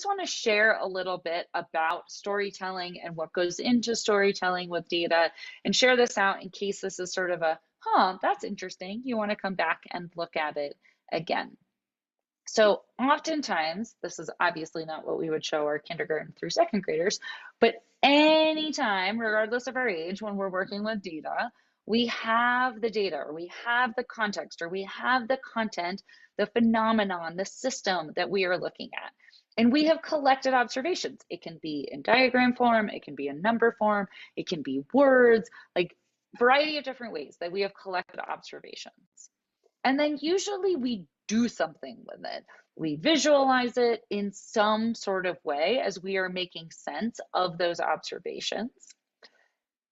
just want to share a little bit about storytelling and what goes into storytelling with data and share this out in case this is sort of a, that's interesting. You want to come back and look at it again. So oftentimes, this is obviously not what we would show our kindergarten through second graders, but anytime, regardless of our age, when we're working with data, we have the data or we have the context or we have the content, the phenomenon, the system that we are looking at. And we have collected observations. It can be in diagram form, it can be in number form, it can be words, like variety of different ways that we have collected observations. And then usually we do something with it. We visualize it in some sort of way as we are making sense of those observations.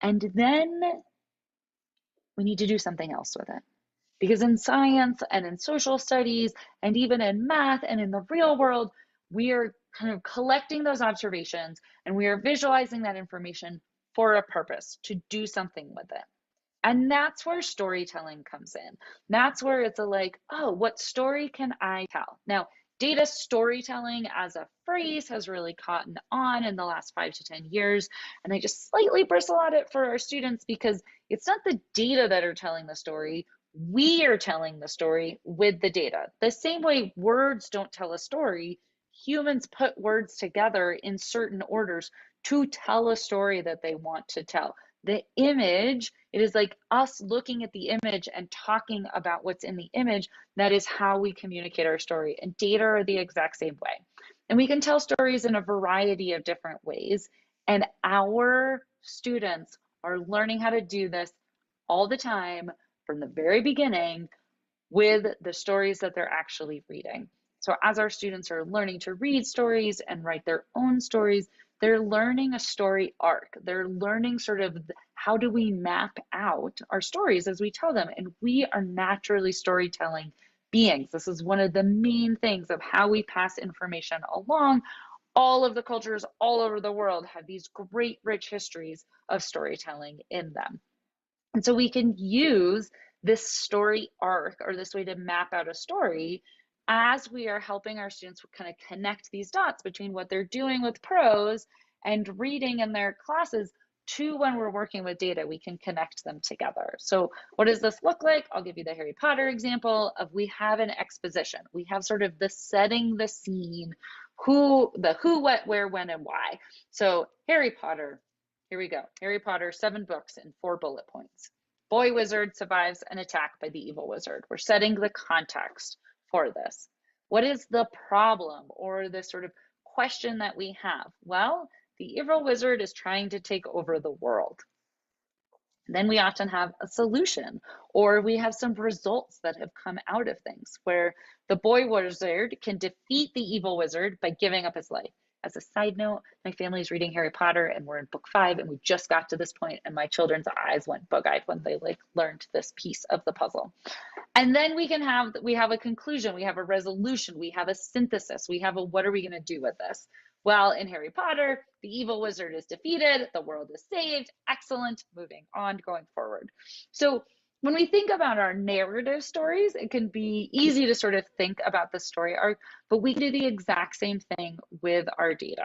And then we need to do something else with it. Because in science and in social studies and even in math and in the real world, we are kind of collecting those observations and we are visualizing that information for a purpose, to do something with it. And that's where storytelling comes in. That's where it's like, oh, what story can I tell? Now, data storytelling as a phrase has really caught on in the last 5 to 10 years. And I just slightly bristle at it for our students because it's not the data that are telling the story. We are telling the story with the data. The same way words don't tell a story, humans put words together in certain orders to tell a story that they want to tell. The image, it is like us looking at the image and talking about what's in the image. That is how we communicate our story. And data are the exact same way. And we can tell stories in a variety of different ways. And our students are learning how to do this all the time from the very beginning with the stories that they're actually reading. So as our students are learning to read stories and write their own stories, they're learning a story arc. They're learning sort of how do we map out our stories as we tell them. And we are naturally storytelling beings. This is one of the main things of how we pass information along. All of the cultures all over the world have these great, rich histories of storytelling in them. And so we can use this story arc or this way to map out a story as we are helping our students kind of connect these dots between what they're doing with prose and reading in their classes to when we're working with data, we can connect them together. So what does this look like? I'll give you the Harry Potter example of we have an exposition. We have sort of the setting the scene, who, what, where, when, and why. So Harry Potter, here we go. Harry Potter, 7 books in 4 bullet points. Boy wizard survives an attack by the evil wizard. We're setting the context for this. What is the problem or the sort of question that we have? Well, the evil wizard is trying to take over the world. Then we often have a solution, or we have some results that have come out of things where the boy wizard can defeat the evil wizard by giving up his life. As a side note, my family is reading Harry Potter and we're in book 5 and we just got to this point and my children's eyes went bug-eyed when they learned this piece of the puzzle. And then we have a conclusion, we have a resolution, we have a synthesis, we have a what are we going to do with this? Well, in Harry Potter, the evil wizard is defeated, the world is saved, excellent, moving on, going forward. So when we think about our narrative stories, it can be easy to sort of think about the story arc, but we can do the exact same thing with our data.